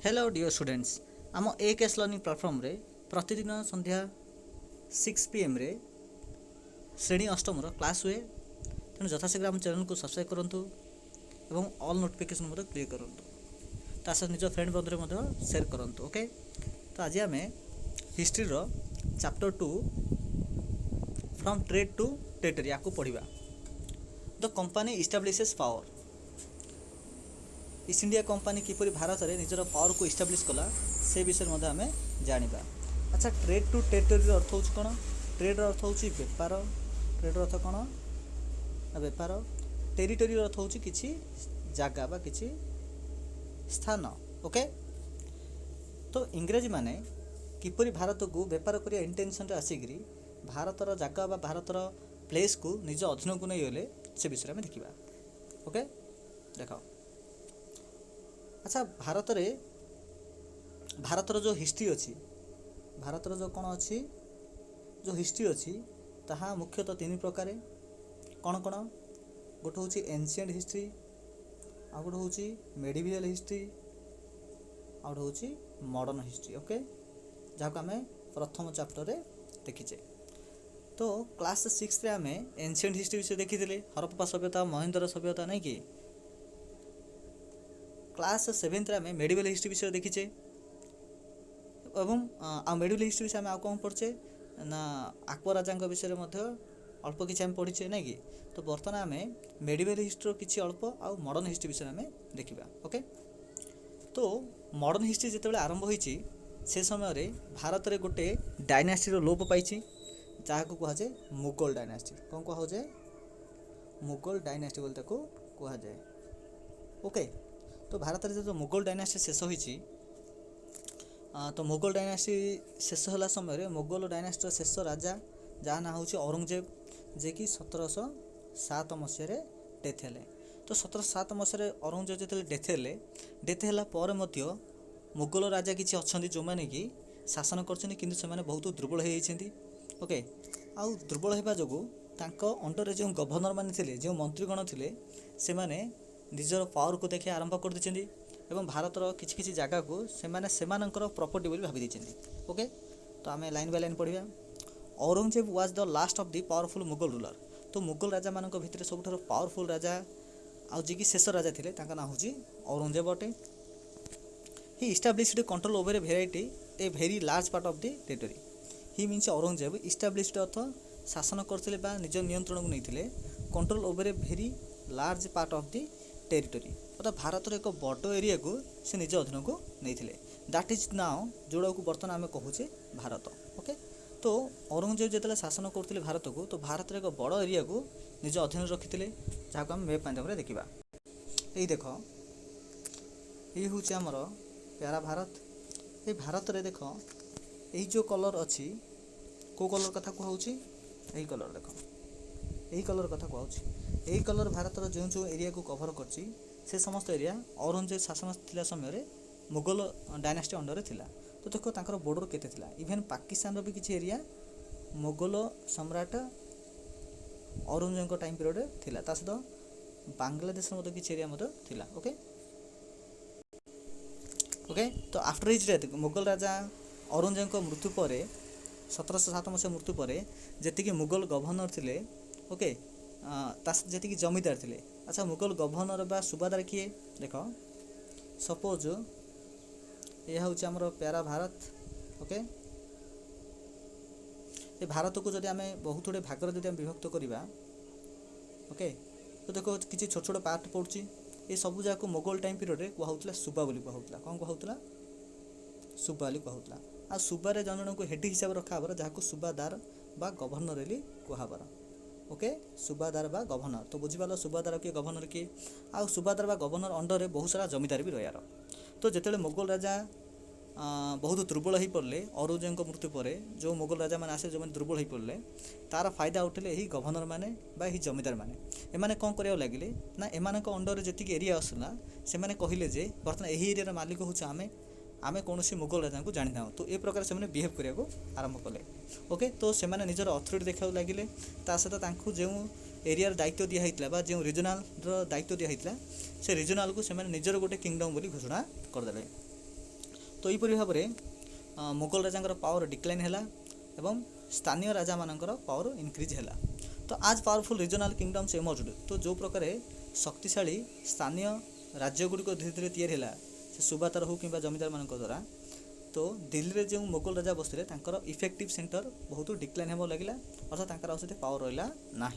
Hello dear students आम ए case learning platform रे प्रतिदिन संध्या 6 PM रे श्रेणी अष्टम क्लास हुए। तेणु यथाशीघ्र आम चैनल को सब्सक्राइब करूँ और ऑल नोटिफिकेशन क्लिक करूँ। ता सहित निज फ्रेंड बंधु शेयर करूँ। ओके, तो आज आम history chapter 2 from trade to territory या पढ़ा। The company establishes power. East India Company किपरि भारत में निजर पावर को इस्टाब्लिश कला से विषय में आम जाना। अच्छा, ट्रेड टू टेरिटरी अर्थ हूँ कौन? ट्रेड अर्थ हूँ बेपार। ट्रेड अर्थ कौन ना बेपार। टेरिटरी अर्थ हूँ किसी जगह बा किसी स्थान। ओके, तो इंग्रेजी माने किपरि भारत को बेपार करिया इंटेंशन आसिक भारतर जगह बा भारतर प्लेस को निज अधीन को नहीं गले से विषय में देखा। ओके, देख। अच्छा, भारतर जो हिस्ट्री अच्छी, भारतर जो कौन अच्छी जो हिस्ट्री अच्छी ताहा मुख्यतः तीन प्रकार। कौन कौन? गोटे हूँ एनशिएंट हिस्ट्री, आ गोटे हूँ मेडिवियल हिस्ट्री, आ गोटे हूँ मॉडर्न हिस्ट्री। ओके, जहाँ आम प्रथम चैप्टर रे देखीचे। तो क्लास 6 रे आम एनशिएंट हिस्ट्री विषय देखी हरप्पा सभ्यता, महेंद्र सभ्यता, नहीं कि क्लास 7 आम मेडिवल हिस्ट्री विषय देखीचे। एवं मेडिवल हिस्ट्री विषय आम कौन पढ़चे ना अकबर राजा विषय में अल्प किसी आम पढ़ीचे, नहीं कि। तो बर्तमान आम मेडिवल हिस्ट्री किसी अल्प आ मॉडर्न हिस्ट्री विषय आम देखा। ओके, तो मॉडर्न हिस्ट्री जिते आरंभ होती से समय भारत में गोटे डायनास्टी लोप पाई जहाँ को कहुए मुगल डायनास्टी। कौन कहुए? मुगल डायनास्टी बोलते कहुए। ओके, तो भारत में जो मुगल डायनास्टी शेष होती, तो मुगल डायनास्टी शेष होला समय मुगल डायनास्टी शेष राजा जहाँ ना हूँ औरंगजेब, जे कि 1707 मसीह डेथ हेले। तो 1707 मसीह औरंगजेब जो डेथ है मुगल राजा किसी अच्छा जो मैंने कि शासन कर बहुत दुर्बल होती। ओके, आउ दुर्बल होगा जो अंडर जो गवर्नर मैंने जो मंत्रीगण थे से निजर पावर को देखा आरंभ कर देछेंदी एवं भारतर किछि किछि जगह को सेमानंकर प्रॉपर्टी बोली भाभी देछेंदी। ओके, तो आम लाइन बाय लाइन पढ़िया। Aurangzeb was the last of the powerful Mughal ruler. तो मुगल राजा मान भितर सब पावरफुल राजा आ जी शेष राजा थे ना हूँ औरंगजेब अटे। He established control over a variety a very large part of the territory. He means Aurangzeb established अर्थ शासन करते निज नियंत्रण को नहीं control over a very large part of the territory, अर्थात भारत एक बड़ एरिया को से निज अधीन को नहीं। दैट इज नाउ जोड़ा को बर्तमान आम कहूचे भारत। ओके, तो औरंगजेब जो शासन करते भारत को, तो भारत एक बड़ एरिया को निज अधीन रखी जहाँ को आम मैप माध्यम देखा। यही देख, ये हूँ आमर प्यारा भारत। ये भारत रे देख यही जो कलर अच्छी को कलर कथा कहूँ, यही कलर देख, यही कलर कथा कहूँ। यही कलर भारत जो जो एरिया को कभर करची से समस्त एरिया औरंगजेब शासन थिला समय मुगल डायनास्टी अंडर थिला। तो देखो तांकर बॉर्डर केते थिला। इवन पाकिस्तान भी किसी एरिया मुगल सम्राट औरंगजेब टाइम पीरियड थिला। ता सहित बांग्लादेश किसी एरिया थिला। ओके, ओके, तो आफ्टर हिज डेथ मुगल राजा औरंगजेब मृत्यु पर 1707 मसीहा मृत्यु पर जी मुगल गवर्नर थिले, ओके, जी जमीदार थे। अच्छा, मुगल गवर्नर बा सुबादार किए देख, सपोज यह हूँ आमर प्यारा भारत। ओके, ये भारत को जब आम बहुत गुड़े भाग जब विभक्त करवा, ओके, तो देखो किसी छोट छोट पार्ट पड़ुची। ये सब जगह को मुगल टाइम पीरियड कहूला सुबा बोली कहूला। कौन कहूला? सुबा बोली कहूला। आ सुबारे जन जन को हेड हिसाब रखाबर जहाँ को सुबादार बा गवर्नर बोली कहबर। ओके, सुबादार बा गवर्नर। तो बुझीपाल सुबादार किए गवर्नर किए। आ सुबादार बा गवर्नर अंडर रे बहुत सारा जमीदार भी रहार। तो जिते मुगल राजा बहुत दुर्बल हो पड़े औरंगजेब मृत्यु पर जो मुगल राजा मैंने आसे जो मैंने दुर्बल हो पड़े तार फायदा उठे यही गवर्नर मैंने यही जमीदार मैंने एमाने कौन करा लगे ना एम अंडर जी एरिया आसला से कहले जे बर्तमान यही एरिया मालिक हूँ आमे आमे कौन मुगल राजा को जानी था। तो ये प्रकार से बिहेव करने आरंभ कले। ओके, तो से निजर अथॉरिटी देखा लगे सहित जो एरिया दायित्व दिखाई बा जो रिजनाल दायित्व दिखाई से रिजनाल को से निजर गोटे किंगडम बोली घोषणा करदे। तो यहीपरि भाव मुगल राजा पावर डिक्लाइन है एवं स्थानीय राजा मानकर पावर इनक्रीज है। तो आज पावरफुल रीजनल किंगडम्स एमर्ज्ड। तो जो प्रकार शक्तिशाली स्थानीय राज्य गुड़िक धीरे धीरे तैयारी है से सुबातार हो कि जमीदार मान द्वारा, तो दिल्ली में जो मुगल राजा बसते इफेक्टिव सेंटर बहुत डिक्लाइन हो लगे अर्थात आउे पावर रहा ना।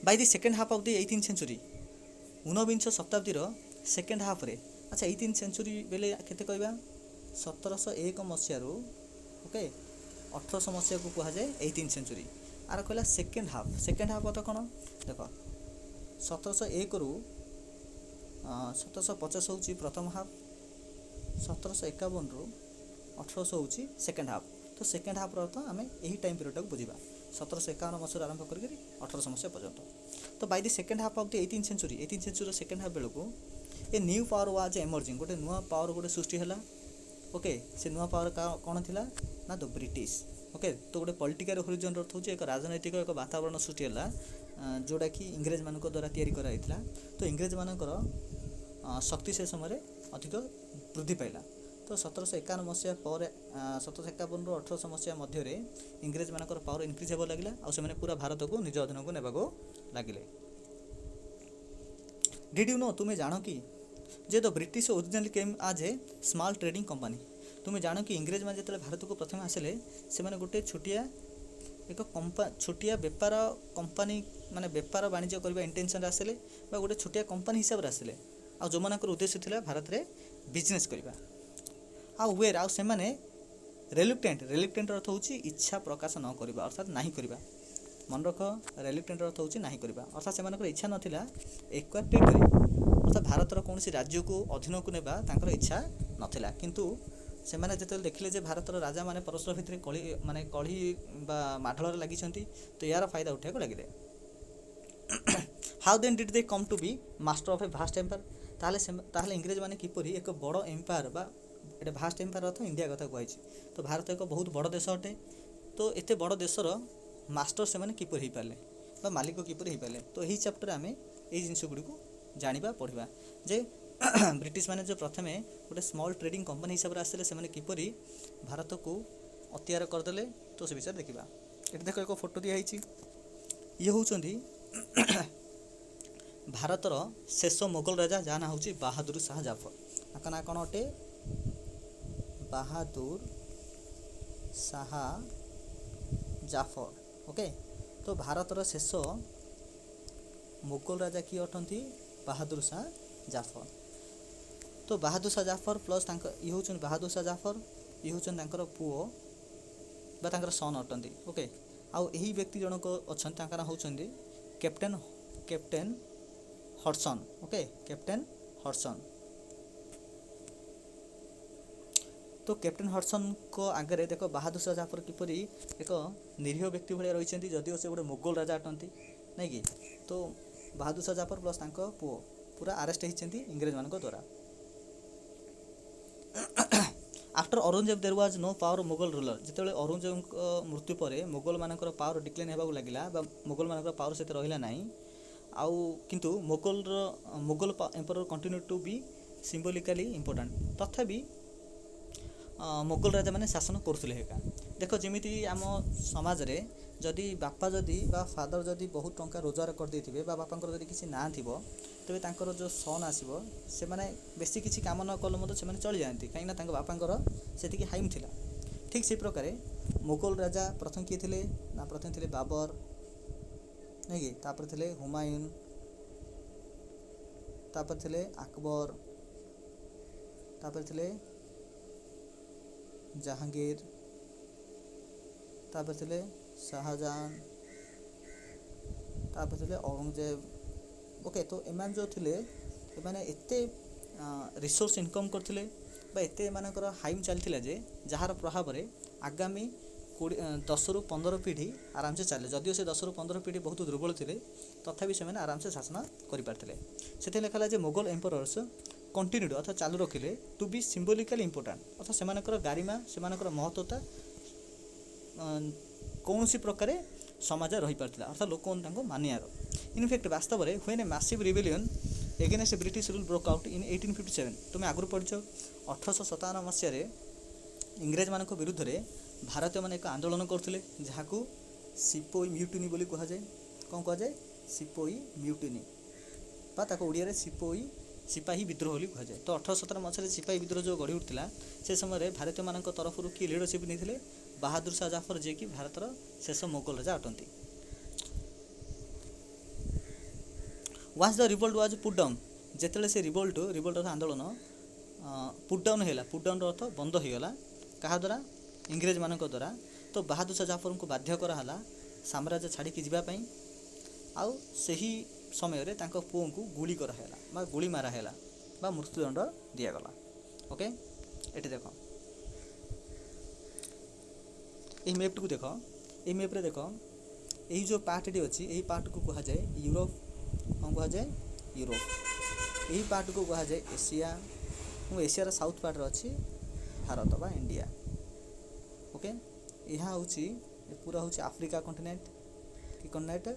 By the second half of the 18th century, ऊनविंश शताब्दीर सेकेंड हाफ रे, अच्छा 18th सेंचुरी बेले केते कहबा 1701 मसीह ओके 1800 मसीहा को कह जाए 18th सेंचुरी। आर कहला सेकेंड हाफ अर्थ कौन देख 1701 रु 1750 होची प्रथम हाफ, 1751 रु 1800 होची सेकेंड हाफ। तो सेकेंड हाफ अर्थ आम यही टाइम पीरियड को बुझा 1751 मसीह आरंभ करके 1800 मसीहा पर्यंत। तो by the second half of the 18th century second half बेलू a new power was emerging, गोटे नुआ पावर गोटे सृष्टि है। ओके से नुआ पावर कौन थी ना द ब्रिटिश। ओके तो गोटे पॉलिटिकल होरिजन अर्थ होची एक राजनैतिक एक वातावरण सृष्टि है जोटा कि इंग्रेज मान द्वारा तैयारी कराइथिला। तो इंग्रेज मानकर शक्ति से समय अधिक वृद्धि पाइला। तो 1751 मसीहा पर 1751 रु 1800 मसीहा मध्य इंग्रेज मानकर पावर इनक्रीज हो लगे और पूरा भारत को निज अधीन को नेबाको लगिले। डिड यू नो, तुम्हें जानो कि जे द ब्रिटिश ओरिजिनली केम आज ए स्मॉल ट्रेडिंग कंपनी। तुम्हें जानो कि इंग्रेज मान जो भारत को प्रथम आसिले से गोटे छोटिया एक छोटिया बेपार कंपनी माने बेपार वाणिज्य करने इंटेंशन आसिले गोटे छोटिया कंपनी हिसाब से आसिले आ जो मानकर उद्देश्य थिला भारत रे बिजनेस करबा आ वेर आ सेमाने रेलुक्टेंट अर्थ होची इच्छा प्रकाश न करबा अर्थात नाही करबा। मन रख रेलुक्टेंट अर्थ होची नाही करबा अर्थात सेमानकर इच्छा नथिला एक्वायर टेरिटरी अर्थात भारतर कौन राज्य को अधीन को नेबा तांकर इच्छा नथिला। किंतु सेमाने जेतेबेले देखिले जे भारतर राजा माने परस्पर भितर कली बा माढलरे लागिछंती तो यार फायदा उठाइବାକୁ लागिले। How then did they come to be master of a vast empire. ताहले इंग्रेज माने किपरि एक बड़ एम्पायर बा एटा भास्ट एम्पायर अर्थ इंडिया कथा कहै छी। तो भारत एक बहुत बड़ देश अटे। तो एते बड़ देशर मास्टर से माने किपरि हो पाले बा मालिक किपरि हो पाले। तो यही चैप्टर आमे एई जिंस गुडी को जानिबा पढ़िबा जे ब्रिटिश माने जो प्रथमे गोटे स्मॉल ट्रेडिंग कंपनी हिसाब से आसले से किपरि भारत को अत्याचार करदेले। तो से विषय देखा ये देख एक फोटो दिखाई ये होउचंदी भारतर शेष मुगल राजा जहाँ ना हूँ बाहादुर शाह जाफर। आका ना कौन अटे बाहादुर शाह जाफर। ओके तो भारतर शेष मुगल राजा किए अटंती बाहादुर शाह जाफर। तो बाहादुर शाह जाफर प्लस ये हूँ बाहादुर शाह जाफर ये हूँ पुओ बा सन अटंती। ओके आउ यही व्यक्ति जनक अच्छा होउचंदी captain Hudson. Okay captain Hudson. तो कैप्टेन हडसन को आगे देख बाहादुर शाह जाफर किपरि एक निरीह व्यक्ति भाई रही जदिव से गोटे मुगल राजा अटंती नहीं कि। तो बाहादुर शाह जाफर प्लस पुओ पूरा आरेस्ट होती इंग्रेज मान द्वारा। After Aurangzeb there was no power Mughal ruler. जिते औरंगजेब मृत्यु पर मुगल मानकर पावर डिक्लाइन होगा लगिला मुगल मानकर पावर से रहा ना आउ किंतु Mughal empire continue to be symbolically important. तथापि मुगल राजा मैंने शासन करुले एका देख जमीती आम समाज रे जदि बापा जदि बा फादर जदि बहुत टंका रोजगार करदे बा बापांकर जदि किसी ना थिबो तेबे तांकर जो सन आसीबो से माने बेसी किसी काम न कल मत से चली जाती कहीं बापांकर सेतिकी हाइम थिला। ठीक से प्रकार मुगल राजा प्रथम किए थिले ना प्रथम थिले बाबर नहीं कि तापर थिले हुमायून तापर थिले अकबर तापर थिले जहांगीर तापर थिले शाहजहां तापर थिले औरंगजेब। ओके तो एमान जो थिले एमाने एते रिसोर्स इनकम करथिले बा एते मानकर हाइम चलथिला जे जहार प्रभाव रे आगामी 10 रु 15 पीढ़ी आराम से चले। जदिव से 10 रु 15 पीढ़ी बहुत दुर्बल थे तथापि से आराम से शासन करें से लिखा जे मुगल एम्परर्स कंटिन्यूड अर्थात चालू रखिले टू बी सिंबलिकली इम्पोर्टेंट अर्थात से गारिमा से महत्वता कौन सी प्रकार समाज रही पार्थिला अर्थात लोक मानियार। इनफैक्ट वास्तव में when a massive rebellion against British rule broke out in 1857 तुम आगु पढ़ 1857 मसीह इंग्रेज मान विरुद्ध में भारतीय मैंने एक आंदोलन करते जहाँ सिपोई म्यूटिनी बोली कह जाए कौन कह जाए सिपोई म्यूटिनी ओडिया सिपाही विद्रोह बोली कह जाए। तो 1817 मसीह सिपाही विद्रोह जो गढ़ी उठा से समय भारतीय मान तरफ किए लीडरशिप नहीं बहादुर शाह जाफर जी कि भारतर शेष मोगल राजा अटंती। Was the revolt was put down जिते से रिवोल्टर आंदोलन पुट डाउन है पुट डाउन अर्थ बंद हो गला क्या द्वारा इंग्रेज मान द्वारा। तो बहादुर शाह जाफर को बाध्य कराला साम्राज्य छाड़ी जावाई आउ सही समय पुओं को गुली कराला गुली माराला बा मृत्युदंड दिगला। ओके ये देख ये मैप को देख ये मैप्रे देख यही जो पार्टी अच्छी यही पार्ट को कह जाए यूरोप कौन कह जाए यूरोप यही पार्ट को कह जाए एशिया और एशियार साउथ पार्ट अच्छी भारत बा इंडिया। ओके यह हूँ पूरा हूँ आफ्रिका कंटिनेंट कि कंटिनेंट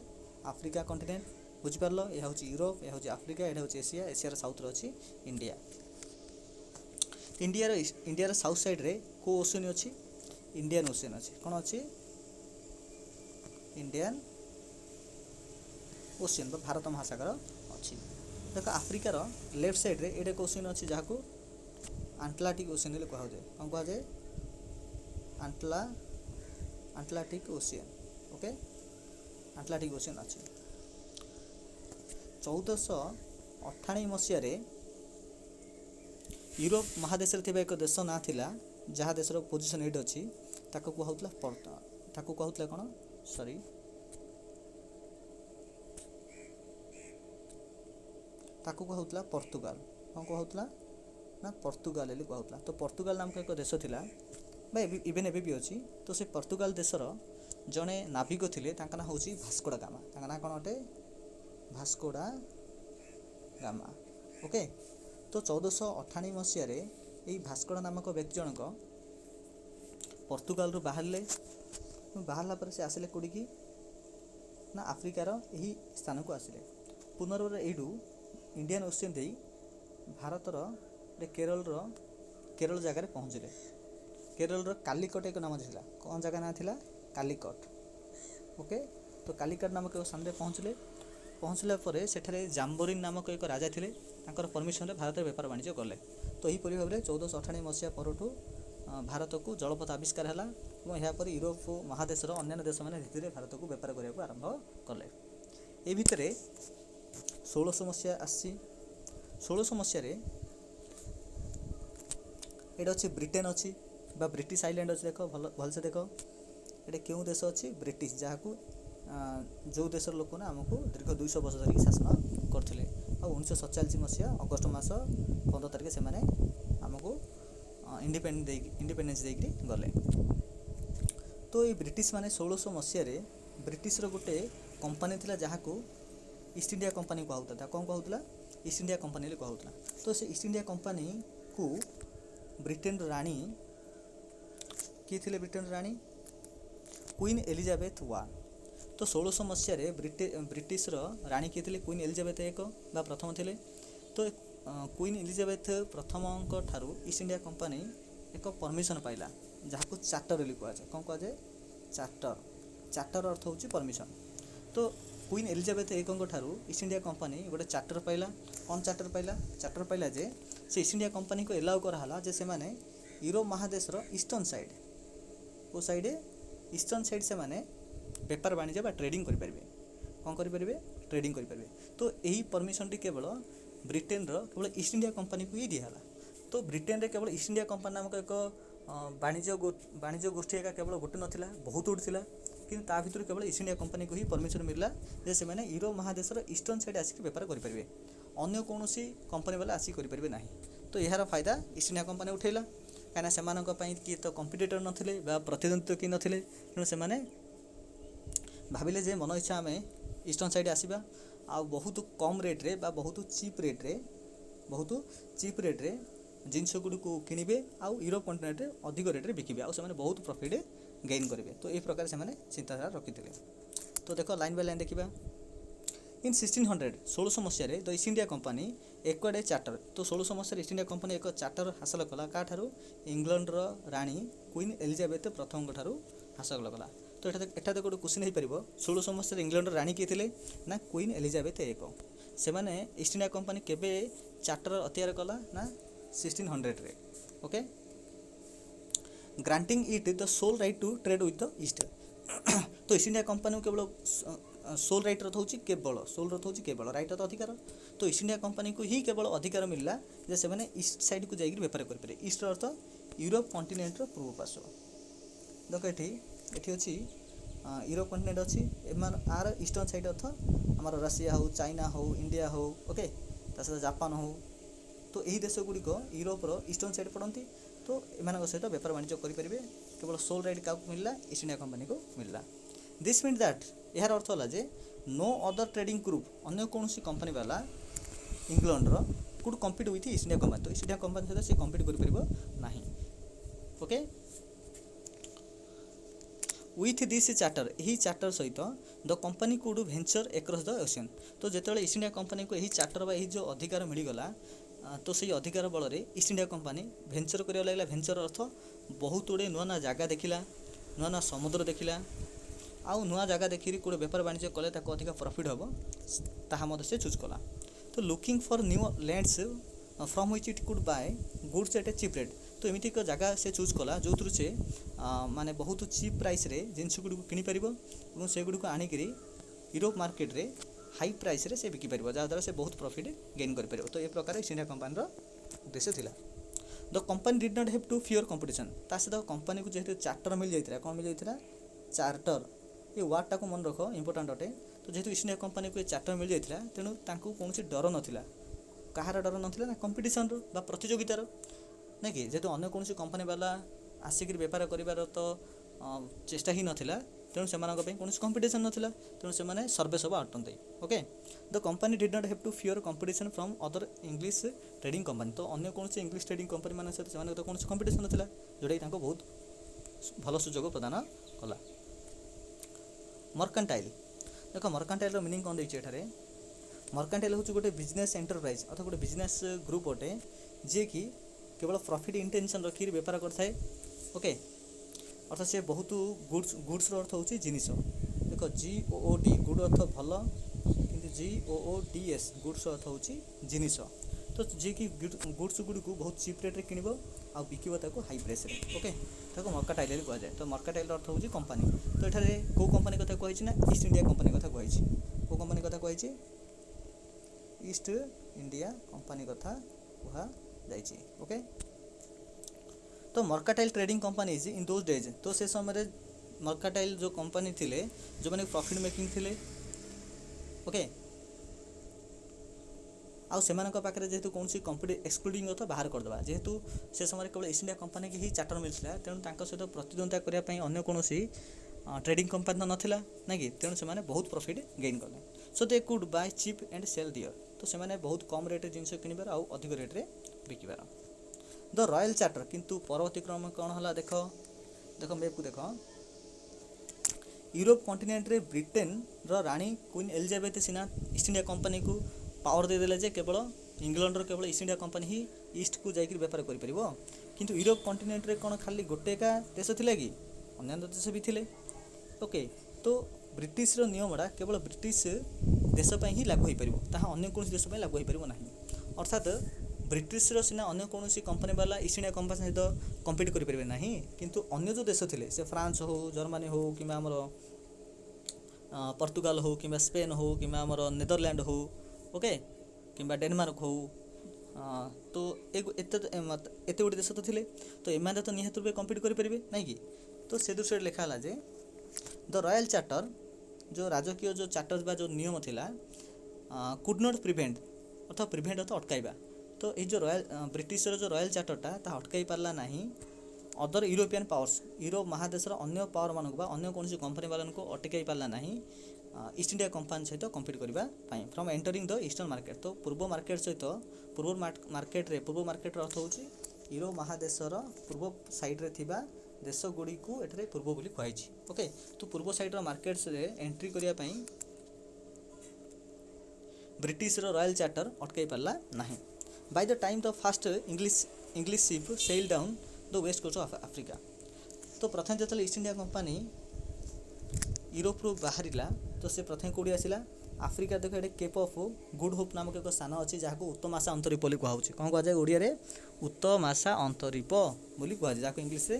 आफ्रिका कंटिनेंट बुझिपार यह हूँ यूरोप यह हूँ आफ्रिका यहाँ हूँ एशिया एशियार साउथ अच्छी इंडिया। इंडियार साउथ साइड रे को ओशन अच्छी इंडियन ओशन अच्छी कौन अच्छी इंडियन ओशन भारत महासागर अच्छी। देख आफ्रिकार लेफ्ट साइड रे एडे ओशन अच्छी जहाँ को आंटलाटिक ओशन कह जाए कौन कह जाए आंटलाटिक ओशियन। ओके आंटलाटिक ओशियन अच्छी। 1498 मसीह यूरोप महादेश एक देश ना थिला जहाँ देशर पोजिशन एट अच्छी ताको कहूला कौन सॉरी ताको कहूला पर्तुगाल कौन कहूला ना पर्तुगाल कहूला। तो पर्तुगाल नामक एक देश थिला बा इवेन एबे भी अच्छी। तो से पर्तुगाल देशर जड़े नाविक थिले तांका ना होची भास्को डा गामा तांका ना कौन अटे भास्को डा गामा। ओके तो 1498 मसीह यही भास्को डा नामक व्यक्ति जनक पर्तुगाल बाहरला पर से आसिले कोड़ी की ना आफ्रिकार यही स्थान को आसिले पुनर्बार यू इंडियन ओशियन दे भारतर केरल जगार पहुँचले। केरल कालिकट एक नाम था कौन जगह ना था कालिकट। ओके तो कालिकट नामक एक स्थान पहुँचला पर सेठारे जाम्बोरिन नामक एक राजा थे परमिशन भारत बेपार वाणिज्य कले। तो यहीपरि भाव में 1498 मसीहा परठू भारत को जलपथ आविष्कार है और यापर यूरोप महादेशर अन्य देश मैंने धीरे धीरे भारत को बेपार करने को आरंभ कले। ये भितर 1600 मसीहा आसी 1600 मसीह ये अच्छी ब्रिटेन अच्छी ब्रिटिश आइलैंड अच्छी देख भलसे देख ये क्यों देश अच्छी ब्रिटिश जहाँ को जो देशर लोक ना आमको दीर्घ 200 वर्ष धरिक शासन करते 1947 मसीहा अगस्ट मास 15 तारिख से आमको इंडिपेंडेंस देकरी गले। तो ये ब्रिटिश माने 1600 मसीह ब्रिटिशर गोटे कंपनी थिला जहाँ को ईस्ट इंडिया कंपनी कहूता कौन कहूला ईस्ट इंडिया कंपनी कहूला। तो से ईस्ट इंडिया कंपनी को ब्रिटेन राणी किए थे ब्रिटेन राणी क्वीन एलिजाबेथ वन। तो 1600 मसीह ब्रिटिशर राणी किए थे क्वीन एलिजाबेथ एक बा प्रथम थे। तो क्वीन एलिजाबेथ प्रथम ठारू ईस्ट इंडिया कंपनी एक परमिशन पाइला जहाँ को चार्टर बोली कहुए कौन कहुए चार्टर अर्थ हूँ परमिशन। तो क्वीन एलिजाबेथ एक ठारू ईस्ट इंडिया कंपनी गोटे चार्टर पाइला कौन चार्टर पाइला जे से ईस्ट इंडिया कंपनी को एलाउ कराला जे से माने यूरोप महादेशर ईस्टर्न साइड वो साइड ईस्टर्न साइड से माने बेपार वाणिज्य बा ट्रेडिंग करें कौन करें ट्रेडिंग करें। तो यही परमिशन टी केवल ब्रिटेन केवल ईस्ट इंडिया कंपनी को ही दिहला। तो ब्रिटेन रे केवल ईस्ट इंडिया कंपनी नामक एक वाणिज्य गोष्ठी एका केवल गोटे नाला बहुत गुड था कि भर केवल ईस्ट इंडिया कंपनी को ही परमिशन मिलला जे से मैंने यूरोप महादेशर ईस्टर्न साइड आसिक बेपार करेंगे अन्य कौन कंपनी वाला आसिक करेंगे ना। तो यार फायदा ईस्ट इंडिया कंपनी उठेला कहीं से किए तो कंपिटिटर नथिले बा प्रतिद्वंद्वी किए नथिले तेणु से भाविले जे मन इच्छा आम ईस्टर्न साइड आसवा आ बहुत कम रेट्रे बा बहुत चीप रेट्रे जिनस गुड़ी को किणवे आउ यूरोप कंटिनेंट अधिक रेट्रे बिकिबे आ से बहुत प्रॉफिट गेन करेंगे। तो ये प्रकार से चिंताधारा रखी थे। तो देख लाइन बाय लाइन देखा इन 1600 1600 मसीह the East India Company acquired a charter. तो 1600 मसीह ईस्ट इंडिया कंपनी एक चार्टर हासिल कला का इंग्लैंड राणी क्वीन एलिजाबेथ प्रथम ठारू हासिल कला। तो एटा गोटे क्वेश्चन हो पार 1600 मसीह इंग्लैंड राणी किए थे ना क्वीन एलिजाबेथ एक से मैंने ईस्ट इंडिया कंपनी केबे चार्टर अतियार कला ना 1600 रे। Okay granting it the sole right to trade with the East. तो ईस्ट इंडिया कंपनी केवल सोल राइट रहा केवल सोल रहा केवल राइट तो अधिकार। तो ईस्ट इंडिया कंपनी को ही केवल अधिकार मिलला जे से मैंने ईस्ट साइड को जाकर बेपार करें। ईस्ट अर्थ यूरोप कंटिनेंट पूर्व पार्श्व। देख ये अच्छी यूरोप कंटिनेंट अच्छी आर ईस्टर्न साइड अर्थ आम रशिया हो चाइना हो इंडिया हो ओके सहित जापान हो। तो यही देश गुड़िक यूरोपर ईस्टर्न साइड पड़ती। तो एम सहित बेपार वाणिज्य करेंगे केवल सोल राइट क्या मिलला ईस्ट इंडिया कंपनी को मिलला। दिस मीन दैट यार अर्थ है जे नो अदर ट्रेडिंग ग्रुप अन्य कौन कंपनी वाला England could compete with East India Company. तो ईस्ट इंडिया कंपनी सहित से कम्पीट कर ओके विथ दिस चार्टर यही चार्टर सहित the company could venture across the ocean. तो जिते ईस्ट इंडिया कंपनी को यही चार्टर बा जो अधिकार मिलगला तो सही अधिकार बल ईस्ट इंडिया कंपनी भेंचर कर लगे। भेंचर अर्थ बहुत गुड़े नुआ नुआ जगह देखला नुआ नुआ समुद्र देखला आउ नुआ जगह देखिकी कौटे बेपार वाणिज्य कले अधिक प्रॉफिट हम ताहा से चूज कला। तो looking for new lands from which it could buy goods at a cheap rate. तो एमती एक जगह से चूज कला जो थ्रु से माने बहुत चीप प्राइस रे जिनस गुड़ किपर और से गुड़ आणिक यूरोप मार्केट रे हाई प्राइस रे से बिकी पार जहाँद्वारा से बहुत प्रॉफिट गेन कर। तो ये प्रकार ईस्ट इंडिया कंपनी उद्देश्य थिला। The company did not have to fear competition. ता सहित कंपनी को जेहेतु चार्टर मिल जाता कौन मिल जाता चार्टर ये वार्डटा को मन रख इंपोर्टाट अटे। तो जेहेतु ईस्ट इंडिया कंपनी को चार्टर मिल जाता तेणु कौन डर नाला कहार डर नाला ना कंपटीशन रो प्रतियोगितार ना कि जेहेतु अन्य कौन कंपनी वाला आसिक बेपार कर तो चेष्टा ही नाला तेणु से कौन कंपटीशन नाला तेणु से सर्वे सब अटंते। Okay the company did not have to fear competition from other English trading company. तो अन्य कौन इंग्लिश ट्रेडिंग कंपनी मान सहित से कौन कंपटीशन नाला जोटा कि बहुत भल सुजोग प्रदान कला। मर्कांटाइल देख मर्कांटाइल मीनिंग कौन देखिए मर्कांटाइल हूँ गोटे बिजनेस एंटरप्राइज अर्थात गोटे बिजनेस ग्रुप अटे जी कि केवल प्रॉफिट इंटेंशन रखिक बेपार करए। ओके अर्थात से बहुत गुड्स अर्थ हूँ जिनिस। देख GOOD गुड अर्थ भल कि GOODS गुड्स अर्थ हूँ जिनिस। तो जी कि गुड्स गुड़ी को बहुत चीप रेट किण आ बिक हाई प्राइस रे। ओके ताको मर्काटाइल कहुए। तो मर्काटाइल अर्थ हूँ कंपनी। तो ये कौ कंपनी कथा कही ना ईस्ट इंडिया कंपनी कथा कही कौ कंपनी कथा कही ईस्ट इंडिया कंपनी कथा कहुई। ओके तो mercantile trading company in those days. तो से समय मर्काटाइल जो कंपनी थिले जो मैंने प्रॉफिट मेकिंग थिले। ओके आउ से पाखे जेहेतु कौन कंपनी एक्सक्लूडिंग अर्थ बाहर करदे जेहेतु से समय केवल ईस्ट इंडिया कंपनी की ही चार्टर मिलता तेणु सहित प्रतिद्वंदिता करने अन्य कौन ट्रेडिंग कंपनी नाला ना कि तेणु से बहुत प्रॉफिट गेन कले। So they could buy cheap and sell dear. तो से बहुत कम रेट जिन किणवार आउ अधिक रेट्रे बिकबार। द रॉयल चार्टर किंतु परवर्ती क्रम कौन है देख देख मेप को देख यूरोप कंटिनेंट रे ब्रिटेन राणी क्वीन एलिजाबेथ सिना ईस्ट इंडिया कंपनी को पावर देदेले जे केवल इंग्लैंड केवल ईस्ट इंडिया कंपनी ही ईस्ट को जाकर बेपार कर किंतु यूरोप कंटिनेंट रे कौन खाली गोटेका देश थिले कि अन्य देश भी थिले। ओके तो ब्रिटिश नियमटा केवल ब्रिटिश देश ही लागू हो पार ताहा अन्य कौन देश लागू हो पार ना। अर्थात ब्रिटिश सिना अन्य कौन कंपनी वाला ईस्ट इंडिया कंपनी सहित कम्पीट करेंगे ना किंतु अन्य जो देश थे से फ्रांस हो जर्मनी हो कि पर्तुगाल हो कि स्पेन हो कि नेदरलैंड हो ओके कि डेनमार्क हो तो एत गोटे देश तो थे तो एम तो निहत रूप कम्पीट करेंगे ना कि। तो से दृश्य लिखाला जे द रॉयल चार्टर जो राजकीय जो चार्टर बा जो नियम थिला कुड नॉट प्रिवेंट अर्थात प्रिवेंट अर्थ अटकाइबा। तो ये जो रॉयल ब्रिटिश जो रॉयल चार्टरटा ता अटकाई पारला नहीं अदर यूरोपियन पावर्स यूरोप महादेशर अन्य पावर मानक बा अन्य कौन कंपनी वाला को अटकाई पारला नहीं ईस्ट इंडिया कंपनी सहित कम्पीट करने from entering the eastern market. तो पूर्व मार्केट सहित पूर्व मार्केट अर्थ हूँ यूरोप महादेशर पूर्व साइड रे थिबा देश गुड़ी को एठारे पूर्व बोली कहुई। ओके तो पूर्व साइड मार्केट्स रे एंट्री करने ब्रिटिश रॉयल चार्टर अटकई पारला नहीं। By the time the fast English ship sail down the west coast of Africa. तो प्रथम जो ईस्ट इंडिया कंपनी यूरोप रु बाहरिला तो से प्रथम कौटी आसला आफ्रिका। देख ये केप ऑफ गुड होप नामक एक स्थान अच्छी जहाँ को उत्तमाशा अंतरीप बोली कहुच्छे। कौन कहुए ओडिया रे उत्तमाशा अंतरीप बोली कहुए जहाँ को इंग्लिश रे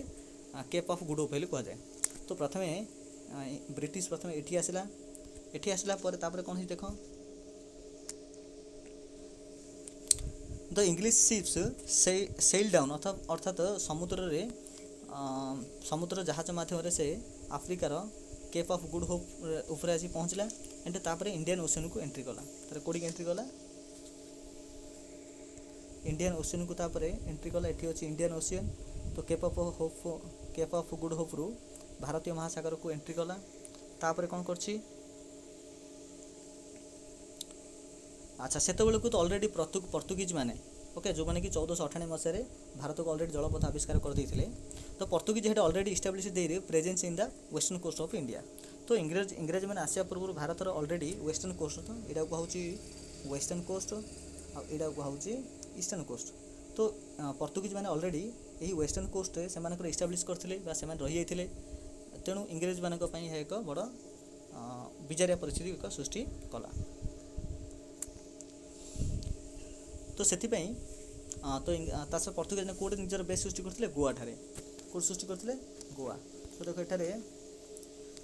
केप ऑफ गुड होप बोली कहुए। तो प्रथमे ब्रिटिश प्रथमे एठी आसला पर तापर कौन देख the English ships sail down अर्थात समुद्र रे समुद्र जहाज माध्यम से आफ्रिकार केप ऑफ गुड होप ऊपर आसी पहुँचला एंड तापर इंडियन ओशन को एंट्री कला। तार कोडी एंट्री कला इंडियन ओशन को तापर एंट्री कला। एठी अछि इंडियन ओशन। तो केप ऑफ गुड होप रु भारतीय महासागर को एंट्री कला। तापर कौन करछि अच्छा सेते बेलू तो ऑलरेडी पोर्तुगीज माने ओके जो माने कि 1498 मसीह भारत को ऑलरेडी जलपथ आविष्कार कर देइथिले। तो पोर्तुगीज हेड ऑलरेडी इस्टाब्लिश देइरे presence in the western coast of India. तो इंग्रेज मैंने आसिया पूर्व भारत ऑलरेडी वेस्टर्न कोस्ट तो यहाँ कहुची वेस्टर्न कोस्ट आड़ा कहुची ईस्टर्न कोस्ट। तो पोर्तुगीज मैंने ऑलरेडी यही वेस्टर्न कोस्ट से इस्टाब्लिश करते रही जाते तेणु इंग्रेज मान एक बड़ विजारिया परिस्थिति एक सृष्टि कला। तो से तो पोर्तुगीज ने कौटे निजर बेस सृष्टि करते गोवा ठारे कौट सृष्टि करते गोवा। तो देख एठारे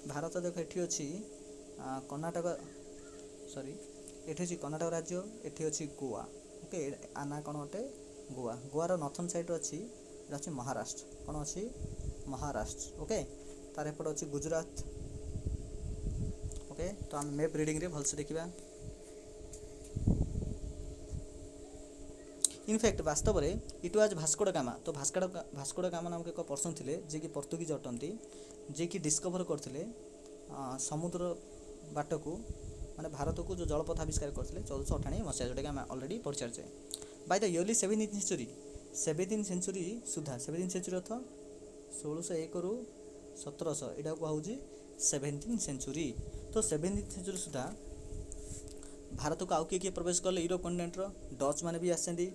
भारत देख एठी अछि कर्णाटक सॉरी एठी अछि कर्णाटक राज्य एठी अछि गोवा ओके आना कोन अटे गोवा। गोवार नॉर्थन साइड अछि एटा अछि महाराष्ट्र कोन अछि महाराष्ट्र ओके। तार एपट अछि गुजरात ओके। तो हम मैप रीडिंग रे भलसे देखिबा। इनफैक्ट वास्तव में it was Vasco da Gama. तो भास्को ड गामा नामक एक पर्सन थे जे कि पोर्तुगीज अटंती जे कि डिस्कवर करते समुद्र बाट को माने भारत को जो जलपथ आविष्कार करते 1498 मसीहा जोटा कि आम अलरेडी पढ़ी सारी। By the early 17th century सुधा 17th सेंचुरी अर्थ 1601 रु 1700 यहाँ कहुची 17th सेंचुरी। तो 17th सेंचुरी सुधा भारत को आउ किए प्रवेश कले यूरोप कंटिनेंट डच मैंने भी आसती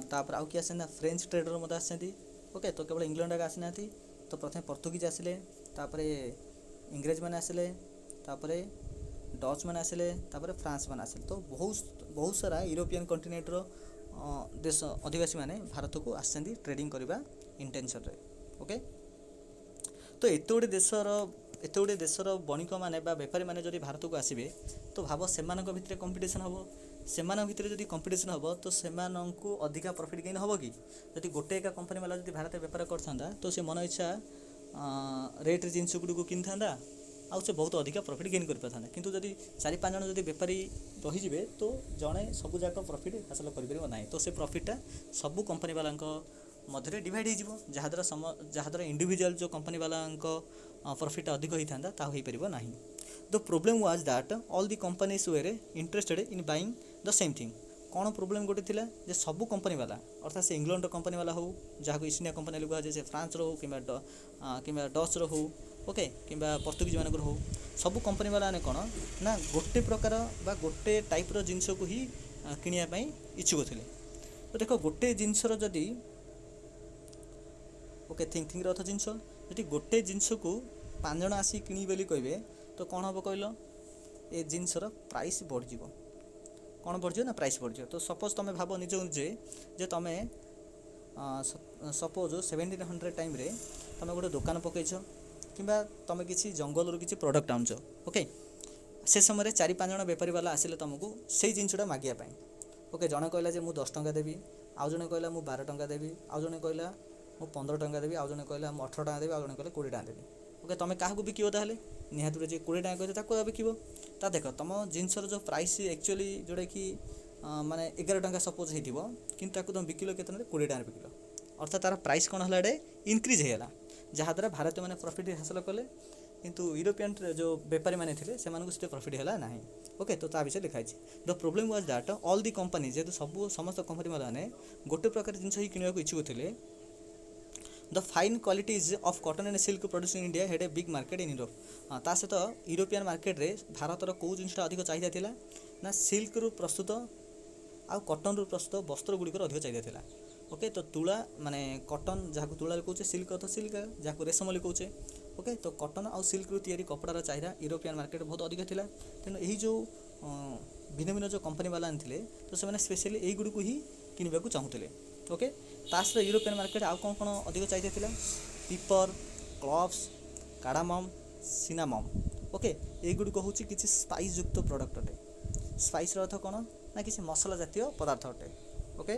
तापर आउ किए आसना फ्रेंच ट्रेडर मत आसती ओके। तो केवल इंग्लैंड आगे आसी ना। तो प्रथम पोर्तुगीज आसिले तापर इंग्रेज मैंने आसिले तापर डच मैंने आसिले तापर फ्रांस मैंने आसिले। तो बहुत सारा यूरोपियन कंटिनेंट देश अधिवासी मैंने भारत को आसती ट्रेडिंग करने इंटेंशन रे ओके। तो एत गुड़े देशर बणिक मैंने बेपारी मैंने जब भारत को आसबे तो भाव से भितर कंपिटिशन हम से भितर जब कंपिटिशन हम तो से अधिका प्रॉफिट गेन हम कि जब गोटे एक कंपनी वाला जब भारत बेपार करता तो से मन इच्छा रेट जिनस गुड़ को किन था आउ से बहुत अधिका प्रॉफिट गेन कर पाता। किंतु जब 4-5 जन जब बेपारी रहीजे तो जड़े सबूक प्रॉफिट हासिल करना। तो से प्रॉफिटा सबू कंपनी वाला मध्य डिवाइड हो जहाँद्वारा इंडिविजुअल जो कंपनी वाला प्रॉफिट अधिक होता ता हो पार ना। The problem was that all the companies were interested in buying the same thing. कौन प्रोब्लेम गोटे थिला जे सबू कंपनी वाला अर्थात से इंग्लैंड कंपनी वाला हो जहाँ को ईस्ट इंडिया कंपनी कहुए से फ्रांस रो कि डच रो ओके कि पोर्तुगीज मान हो सबू कंपनी वाला ने कौन ना गोटे प्रकार बा गोटे टाइप्र जिनस को ही किणापी इच्छुक थे। तो देख गोटे जिनसर जदि ओके थिंकिंग अर्थ जिनस जी गोटे जिनस को 5 जन आसी किणी बोली कहे तो कौन हम कहल ए जिनसर प्राइस बढ़ कौन बढ़ ना प्राइस बढ़। तो सपोज तुम भाव निज जे तुम सपोज 1700 टाइम रे तुम गोटे दुकान पकईच कि तुम किसी जंगल रू किसी प्रोडक्ट आनुच ओके। से समय 4-5 जन बेपारी वाला आसिले तुमको से जिनसटा मागियापाई ओके। जड़े कहला जे मुझे 10 टंका देवी आउ जड़े कहला मुझे 12 टंका देवी आउ जड़े कहला मुझे 15 टंका देवी आउ जड़े कहला मुझे 18 टंका देवी आउ जड़े कहले 20 टंका देवी ओके। तुम क्या बिकिब ताहले निहाती जे 20 टंका कहते ताको बिकिब ता देख तुम जिनसर जो प्राइस एक्चुअली जोटा कि माने 11 टंका सपोज होती कि तुम बिकिल के 20 टंका बिकिल अर्थात तार प्राइस कौन है इनक्रिज होगा जहाँद्वारा भारतीय मैंने प्रॉफिट हासिल कले किंतु यूरोपियन जो बेपारी मैंने थे से प्रॉफिट है ना ओके। तो विषय लिखाई the problem was that all the company जेहेतु सब समस्त कंपनी मैंने गोटे प्रकार जिन किणवा इच्छुक थे। The fine qualities of cotton and silk produce in India had a big market in Europe. ता सहित यूरोपियन मार्केट रे भारतर कौ जिनटा अधिक चाहिदा थिला ନା ସିଲ୍କରୁ ପ୍ରସ୍ତୁତ ଆଉ କଟନରୁ ପ୍ରସ୍ତୁତ ବସ୍ତ୍ର ଗୁଡ଼ିକର ଅଧିକ ଚାହିଦା ଥିଲା। ଓକେ, ତ ତୁଳା ମାନେ କଟନ ଯାହାକୁ ତୁଳାରେ କହୁଛେ, ସିଲ୍କ ଅର୍ଥ ସିଲ୍କ ଯାହାକୁ ରେଶମ ବୋଲି କହୁଛେ। ଓକେ, ତ କଟନ ଆଉ ସିଲ୍କରୁ ତିଆରି କପଡ଼ାର ଚାହିଦା ୟୁରୋପିଆନ୍ ମାର୍କେଟ ବହୁତ ଅଧିକ ଥିଲା। ତେଣୁ ଏହି ଯେଉଁ ଭିନ୍ନ ଭିନ୍ନ ଯେଉଁ କମ୍ପାନୀ ବାଲା ଆଣିଥିଲେ ତ ସେମାନେ ସ୍ପେଶାଲି এইଗୁଡ଼ିକୁ ହିଁ କିଣିବାକୁ ଚାହୁଁଥିଲେ। ଓକେ, ତା ସହିତ ୟୁରୋପିଆନ୍ ମାର୍କେଟ ଆଉ କ'ଣ କ'ଣ ଅଧିକ ଚାହିଦା ଥିଲା? ପିପର, କ୍ଲଭ୍ସ, କାର୍ଡାମମ୍, ସିନାମମ୍। ଓକେ, এইଗୁଡ଼ିକ ହେଉଛି କିଛି ସ୍ପାଇସ୍ ଯୁକ୍ତ ପ୍ରଡ଼କ୍ଟ ଅଟେ। ସ୍ପାଇସ୍ର ଅର୍ଥ କ'ଣ? ନା କିଛି ମସଲା ଜାତୀୟ ପଦାର୍ଥ ଅଟେ। ଓକେ,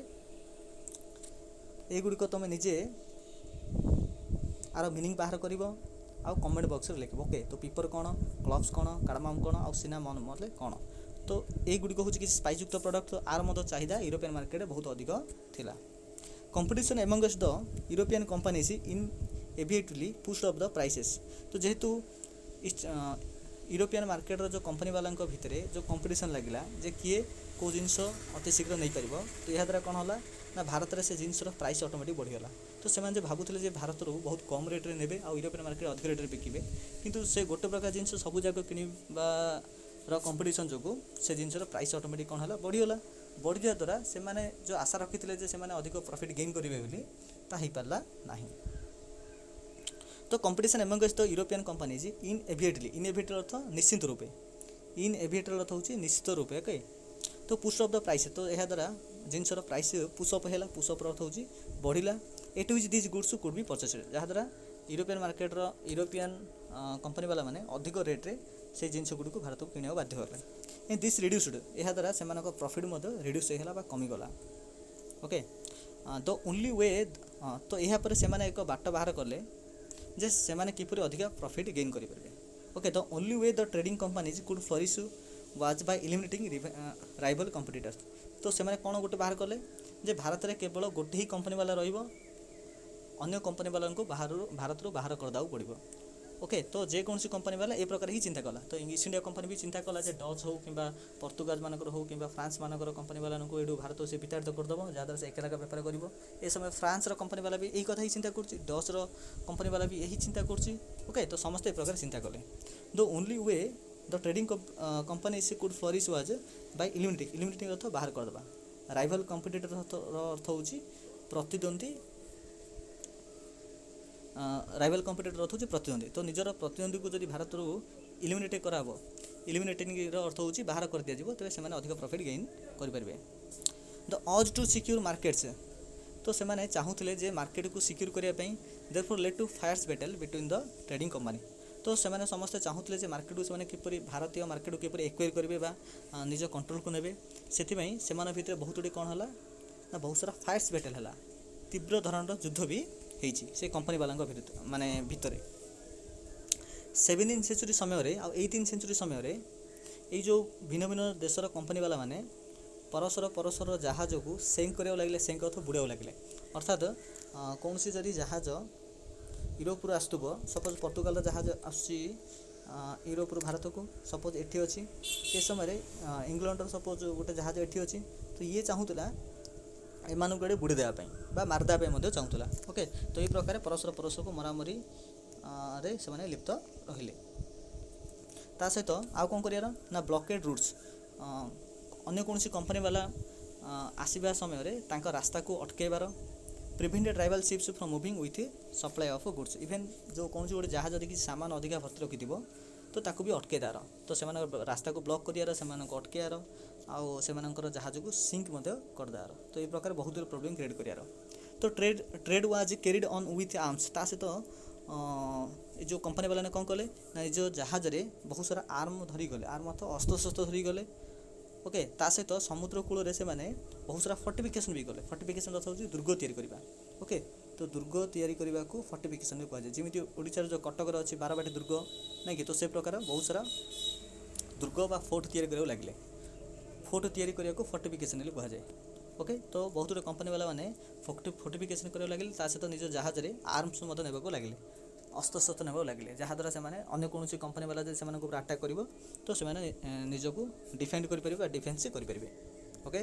এইଗୁଡ଼ିକ ତୁମେ ନିଜେ ଆର ମିନିଂ ବାହାର କରିବ ଆଉ କମେଣ୍ଟ ବକ୍ସରେ ଲେଖିବ। ଓକେ, ତ ପିପର କ'ଣ, କ୍ଲଭ୍ସ କ'ଣ, କାର୍ଡାମମ୍ କ'ଣ ଆଉ ସିନାମନ୍ ମଲେ କ'ଣ? ତ এইଗୁଡ଼ିକ ହେଉଛି କିଛି ସ୍ପାଇସ୍ ଯୁକ୍ତ ପ୍ରଡ଼କ୍ଟ। ଆର ମଧ୍ୟ ଚାହିଦା ୟୁରୋପିଆନ୍ ମାର୍କେଟରେ ବହୁତ ଅଧିକ ଥିଲା। କମ୍ପିଟିସନ୍ ଏମଙ୍ଗଷ୍ଟ ଦ ୟୁରୋପିଆନ୍ କମ୍ପାନିଜ୍ ଇନଏଭିଟେବଲି ପୁଶ୍ଡ ଅପ୍ ଦ ପ୍ରାଇସେସ୍। ତ ଯେହେତୁ ୟୁରୋପିଆନ୍ ମାର୍କେଟର ଯେଉଁ କମ୍ପାନୀ ବାଲାଙ୍କ ଭିତରେ ଯେଉଁ କମ୍ପିଟିସନ୍ ଲାଗିଲା ଯେ କିଏ କେଉଁ ଜିନିଷ ଅତି ଶୀଘ୍ର ନେଇପାରିବ, ତ ଏହାଦ୍ୱାରା କ'ଣ ହେଲା ନା ଭାରତରେ ସେ ଜିନିଷର ପ୍ରାଇସ୍ ଅଟୋମେଟିକ୍ ବଢ଼ିଗଲା। ତ ସେମାନେ ଯେ ଭାବୁଥିଲେ ଯେ ଭାରତରୁ ବହୁତ କମ୍ ରେଟ୍ରେ ନେବେ ଆଉ ୟୁରୋପିଆନ୍ ମାର୍କେଟ ଅଧିକ ରେଟ୍ରେ ବିକିବେ, କିନ୍ତୁ ସେ ଗୋଟେ ପ୍ରକାର ଜିନିଷ ସବୁ ଯାକ କିଣିବାର କମ୍ପିଟିସନ୍ ଯୋଗୁଁ ସେ ଜିନିଷର ପ୍ରାଇସ୍ ଅଟୋମେଟିକ୍ କ'ଣ ହେଲା, ବଢ଼ିଗଲା। ବଢ଼ିଯିବା ଦ୍ୱାରା ସେମାନେ ଯେଉଁ ଆଶା ରଖିଥିଲେ ଯେ ସେମାନେ ଅଧିକ ପ୍ରଫିଟ୍ ଗେନ୍ କରିବେ ବୋଲି, ତାହା ହେଇପାରିଲା ନାହିଁ। ତ କମ୍ପିଟିସନ୍ ଏମଙ୍ଗଷ୍ଟ ଦ ୟୁରୋପିଆନ୍ କମ୍ପାନିଜ୍ ଇନଏଭିଟେବଲି ଅର୍ଥ ନିଶ୍ଚିତ ରୂପେ, ଇନଏଭିଟେବଲ ଅର୍ଥ ହେଉଛି ନିଶ୍ଚିତ ରୂପେ। ଓକେ, ତ ପୁଶ୍ ଅଫ୍ ଦ ପ୍ରାଇସ୍, ତ ଏହାଦ୍ୱାରା ଜିନିଷର ପ୍ରାଇସ୍ ପୁଶ୍ ଅପ୍ ହେଲା। ପୁଶ୍ ଅପ୍ର ଅର୍ଥ ହେଉଛି ବଢ଼ିଲା। At which these goods could be purchased, ଯାହାଦ୍ୱାରା ୟୁରୋପିଆନ୍ ମାର୍କେଟର ୟୁରୋପିଆନ୍ କମ୍ପାନୀ ବାଲାମାନେ ଅଧିକ ରେଟ୍ରେ ସେଇ ଜିନିଷ ଗୁଡ଼ିକୁ ଭାରତକୁ କିଣିବାକୁ ବାଧ୍ୟ ହେଲେ। ଦିସ୍ ରିଡ୍ୟୁସ୍ଡ, ଏହାଦ୍ୱାରା ସେମାନଙ୍କ ପ୍ରଫିଟ୍ ମଧ୍ୟ ରିଡ୍ୟୁସ୍ ହେଇଗଲା ବା କମିଗଲା। ଓକେ, ଦ ଓନ୍ଲି ୱେ, ତ ଏହାପରେ ସେମାନେ ଏକ ବାଟ ବାହାର କଲେ ଯେ ସେମାନେ କିପରି ଅଧିକା ପ୍ରଫିଟ୍ ଗେନ୍ କରିପାରିବେ। Okay, the only way the trading companies could flourish was by eliminating rival competitors. ତ ସେମାନେ କ'ଣ ଗୋଟେ ବାହାର କଲେ ଯେ ଭାରତରେ କେବଳ ଗୋଟେ ହିଁ କମ୍ପାନୀ ବାଲା ରହିବ, ଅନ୍ୟ କମ୍ପାନୀ ବାଲାଙ୍କୁ ଭାରତରୁ ବାହାର କରିଦେବାକୁ ପଡ଼ିବ। ଓକେ, ତ ଯେକୌଣସି କମ୍ପାନୀ ବାଲା ଏ ପ୍ରକାର ହିଁ ଚିନ୍ତା କଲା। ତ ଇଷ୍ଟ ଇଣ୍ଡିଆ କମ୍ପାନୀ ବି ଚିନ୍ତା କଲା ଯେ ଡଚ୍ ହେଉ କିମ୍ବା ପର୍ତ୍ତୁଗାଲ ମାନଙ୍କର ହେଉ କିମ୍ବା ଫ୍ରାନ୍ସ ମାନଙ୍କର କମ୍ପାନୀ ବାଲାଙ୍କୁ ଏଇଠୁ ଭାରତକୁ ସେ ବିତାଡ଼ିତ କରିଦେବ, ଯାହାଦ୍ୱାରା ସେ ଏକଲା ବେପାର କରିବ। ଏ ସମୟ ଫ୍ରାନ୍ସର କମ୍ପାନୀ ବାଲା ବି ଏହି କଥା ହିଁ ଚିନ୍ତା କରୁଛି, ଡଚ୍ର କମ୍ପାନୀ ବାଲା ବି ଏହି ଚିନ୍ତା କରୁଛି। ଓକେ, ତ ସମସ୍ତେ ଏ ପ୍ରକାର ଚିନ୍ତା କଲେ। The only way the trading companies could flourish was by eliminating ଅର୍ଥ ବାହାର କରିଦେବା। ରାଇଭାଲ୍ କମ୍ପିଟିଟର ଅର୍ଥ ହେଉଛି ପ୍ରତିଦ୍ୱନ୍ଦ୍ୱୀ, ରାଇଭାଲ୍ କମ୍ପିଟିଟର ଅର୍ଥ ହେଉଛି ପ୍ରତିଦ୍ୱନ୍ଦ୍ୱୀ। ତ ନିଜର ପ୍ରତିଦ୍ୱନ୍ଦ୍ୱୀକୁ ଯଦି ଭାରତରୁ ଇଲିମିନେଟ୍ କରାହେବ, ଇଲିମିନେଟିଂର ଅର୍ଥ ହେଉଛି ବାହାର କରିଦିଆଯିବ, ତେବେ ସେମାନେ ଅଧିକ ପ୍ରଫିଟ୍ ଗେନ୍ କରିପାରିବେ। The urge to secure markets, ତ ସେମାନେ ଚାହୁଁଥିଲେ ଯେ ମାର୍କେଟକୁ ସିକ୍ୟୁର୍ କରିବା ପାଇଁ, therefore led to fierce battle between the trading company. ତ ସେମାନେ ସମସ୍ତେ ଚାହୁଁଥିଲେ ଯେ ମାର୍କେଟକୁ ସେମାନେ କିପରି ଭାରତୀୟ ମାର୍କେଟକୁ କିପରି ଏକ୍ୱାର କରିବେ ବା ନିଜ କଣ୍ଟ୍ରୋଲକୁ ନେବେ। ସେଥିପାଇଁ ସେମାନଙ୍କ ଭିତରେ ବହୁତ ଗୁଡ଼ିଏ କ'ଣ ହେଲା ନା ବହୁତ ସାରା ଫାୟାର୍ସ ବ୍ୟାଟଲ୍ ହେଲା, ତୀବ୍ର ଧରଣର ଯୁଦ୍ଧ ବି ହେଇଛି ସେ କମ୍ପାନୀ ବାଲାଙ୍କ ଭିତରେ। 17th ସେଞ୍ଚୁରୀ ସମୟରେ ଆଉ 18th ସେଞ୍ଚୁରୀ ସମୟରେ ଏଇ ଯେଉଁ ଭିନ୍ନ ଭିନ୍ନ ଦେଶର କମ୍ପାନୀ ବାଲାମାନେ ପରସ୍ପର ଜାହାଜକୁ ସେଙ୍କ କରିବାକୁ ଲାଗିଲେ। ସେଙ୍କ ଅର୍ଥ ବୁଡ଼ାଇବାକୁ ଲାଗିଲେ। ଅର୍ଥାତ୍ କୌଣସି ଯଦି ଜାହାଜ ୟୁରୋପରୁ ଆସୁଥିବ, ସପୋଜ୍ ପର୍ତ୍ତୁଗାଲର ଜାହାଜ ଆସୁଛି ୟୁରୋପରୁ ଭାରତକୁ, ସପୋଜ୍ ଏଠି ଅଛି, ଏ ସମୟରେ ଇଂଲଣ୍ଡର ସପୋଜ୍ ଗୋଟେ ଜାହାଜ ଏଠି ଅଛି, ତ ଇଏ ଚାହୁଁଥିଲା ଏମାନଙ୍କୁ ଏଠି ବୁଡ଼ି ଦେବା ପାଇଁ ବା ମାରିଦେବା ପାଇଁ ମଧ୍ୟ ଚାହୁଁଥିଲା। ଓକେ, ତ ଏହି ପ୍ରକାର ପରସ୍ପରକୁ ମରାମରିରେ ସେମାନେ ଲିପ୍ତ ରହିଲେ। ତା ସହିତ ଆଉ କ'ଣ କରିବାର ନା ବ୍ଲକେଡ୍ ରୁଟ୍ସ, ଅନ୍ୟ କୌଣସି କମ୍ପାନୀ ବାଲା ଆସିବା ସମୟରେ ତାଙ୍କ ରାସ୍ତାକୁ ଅଟକାଇବାର। Prevented rival ships from moving with supply of goods, even ଯେଉଁ କୌଣସି ଗୋଟେ ଜାହାଜ ଯଦି କିଛି ସାମାନ ଅଧିକା ଭର୍ତ୍ତି ରଖିଥିବ ତ ତାକୁ ବି ଅଟକାଇ ଦେବାର। ତ ସେମାନଙ୍କ ରାସ୍ତାକୁ ବ୍ଲକ୍ କରିବାର, ସେମାନଙ୍କୁ ଅଟକାଇବାର ଆଉ ସେମାନଙ୍କର ଜାହାଜକୁ ସିଙ୍କ ମଧ୍ୟ କରିଦେବାର। ତ ଏହି ପ୍ରକାର ବହୁତ ଗୁଡ଼ିଏ ପ୍ରୋବ୍ଲେମ୍ କ୍ରିଏଟ୍ କରିବାର। ତ trade was carried on with arms, ତା ସହିତ ଏ ଯେଉଁ କମ୍ପାନୀ ବାଲାମାନେ କ'ଣ କଲେ ନା ନିଜ ଜାହାଜରେ ବହୁତ ସାରା ଆର୍ମ ଧରିଗଲେ, ଆର୍ମ ଅର୍ଥ ଅସ୍ତ୍ରଶସ୍ତ୍ର ଧରିଗଲେ। ଓକେ, ତା ସହିତ ସମୁଦ୍ର କୂଳରେ ସେମାନେ ବହୁତ ସାରା ଫର୍ଟିଫିକେସନ୍ ବି କଲେ। ଫର୍ଟିଫିକେସନ୍ ଅର୍ଥ ହେଉଛି ଦୁର୍ଗ ତିଆରି କରିବା। ଓକେ, ତ ଦୁର୍ଗ ତିଆରି କରିବାକୁ ଫର୍ଟିଫିକେସନ୍ କୁହାଯାଏ। ଯେମିତି ଓଡ଼ିଶାର ଯେଉଁ କଟକରେ ଅଛି ବାରବାଟୀ ଦୁର୍ଗ ନାଇଁ କି, ତ ସେ ପ୍ରକାର ବହୁତ ସାରା ଦୁର୍ଗ ବା ଫୋର୍ଟ ତିଆରି କରିବାକୁ ଲାଗିଲେ। ଫୋର୍ଟ ତିଆରି କରିବାକୁ ଫର୍ଟିଫିକେସନ୍ ବୋଲି କୁହାଯାଏ। ଓକେ, ତ ବହୁତ ଗୁଡ଼ିଏ କମ୍ପାନୀ ବାଲାମାନେ ଫର୍ଟିଫିକେସନ୍ କରିବାକୁ ଲାଗିଲେ। ତା ସହିତ ନିଜ ଜାହାଜରେ ଆର୍ମସ୍ ମଧ୍ୟ ନେବାକୁ ଲାଗିଲେ, ଅସ୍ତ୍ରଶସ୍ତ୍ର ନେବାକୁ ଲାଗିଲେ, ଯାହାଦ୍ୱାରା ସେମାନେ ଅନ୍ୟ କୌଣସି କମ୍ପାନୀ ବାଲା ଯଦି ସେମାନଙ୍କ ଉପରେ ଆଟାକ୍ କରିବ ତ ସେମାନେ ନିଜକୁ ଡିଫେଣ୍ଡ କରିପାରିବେ ବା ଡିଫେନ୍ସ କରିପାରିବେ। ଓକେ,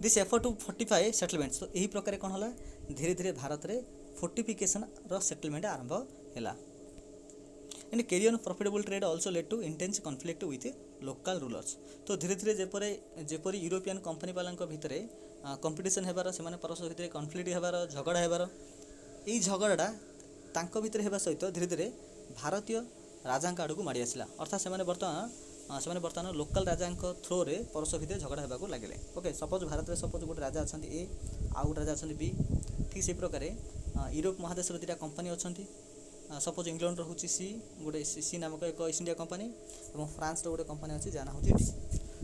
ଦିସ୍ ଏଫର୍ଟ ଟୁ ଫର୍ଟିଫାଏ ସେଟଲମେଣ୍ଟସ୍, ତ ଏହି ପ୍ରକାର କ'ଣ ହେଲା ଧୀରେ ଧୀରେ ଭାରତରେ ଫୋର୍ଟିଫିକେସନ୍ର ସେଟଲମେଣ୍ଟ ଆରମ୍ଭ ହେଲା। And carry on profitable trade also led to intense conflict with local rulers. तो धीरे धीरे जेपरी यूरोपियन कंपनी वाला भितर कंपिटिशन हेबार से परस्पर भितर कन्फ्लिक्ट हेबार झगड़ा हेबार यही झगड़ा तांको भितर हेबा सहित धीरे धीरे भारतीय राजा आड़ को माड़ी आसला अर्थात से बर्तमान लोकल राजा थ्रो रे परस्पर भितर झगड़ा हेबाक लगे। ओके सपोज भारत में सपोज गोटे राजा अच्छा ए आउ गोटे राजा अच्छा बी ठीक से प्रकार यूरोप महादेश दुटा कंपनी अच्छा सपोज इंग्लैंड हूँ सी गोटे सी नामक एक ईस्ट इंडिया कंपनी और फ्रांस गोटे कंपनी अच्छी जहाँ हूँ डी।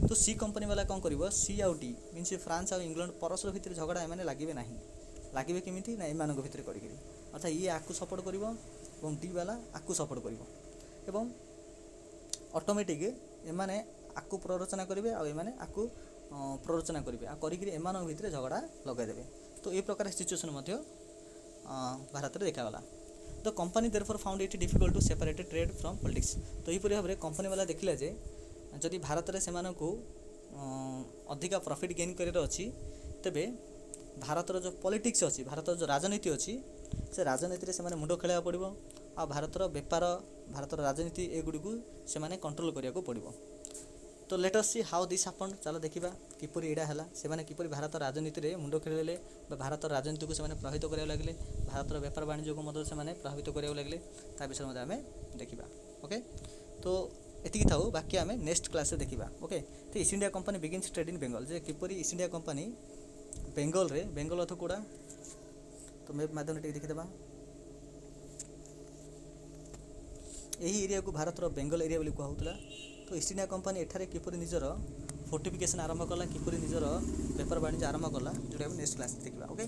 तो सी कंपनी वाला कौन कर सी आउ डी मीन फ्रांस आ इंग्लैंड परस्पर भितर झगड़ा एम लगे ना लगे केमी ना एम भितर कर अर्थात ये आपको सपोर्ट कर डी वाला आपको सपोर्ट कर ऑटोमेटिक एमाने आपको प्ररोचना करेंगे आपको प्ररोचना करेंगे एम भितर झगड़ा लगेदेवे। तो ये प्रकार सिचुएसन भारत में देखागला। The company therefore found it difficult to separate trade from politics. तो यहपरी भाव में कंपनी वाला देखिले जे जदि भारत में से अधिका प्रॉफिट गेन कर अच्छी तेबे भारतर जो पॉलिटिक्स अच्छी भारतर जो राजनीति अच्छी से राजनीति से मुंड खेला पड़ो आ भारतर बेपार भारतर राजनीति एगुड़ी से कंट्रोल करने को पड़ो। तो let us see how this happened चलो देखा किपरि एडा हला से किपरि भारत राजनीति रे मुंड खेले भारत राजनीति को से प्रभावित करने लगे भारतर बेपार वाणिज्य को मदद से प्रभावित करने लगे ता विषय में आम देखा। ओके तो एति था बाकी आम नेक्स्ट क्लास देखा। ओके तो East India Company begins trade in Bengal जे किपरि ईस्ट इंडिया कंपनी बेंगल अर्थ कौड़ा तो मैप माध्यम देखीदे यही एरिया को भारतर बेंगल एरिया बोली कहूला। तो ईस्ट इंडिया कंपनी एठारे किपरि निजर फोर्टिफिकेशन आरंभ कला किपरि निजर बेपार वाणिज्य आरंभ कला जोटा नेक्स्ट क्लास देखा। ओके।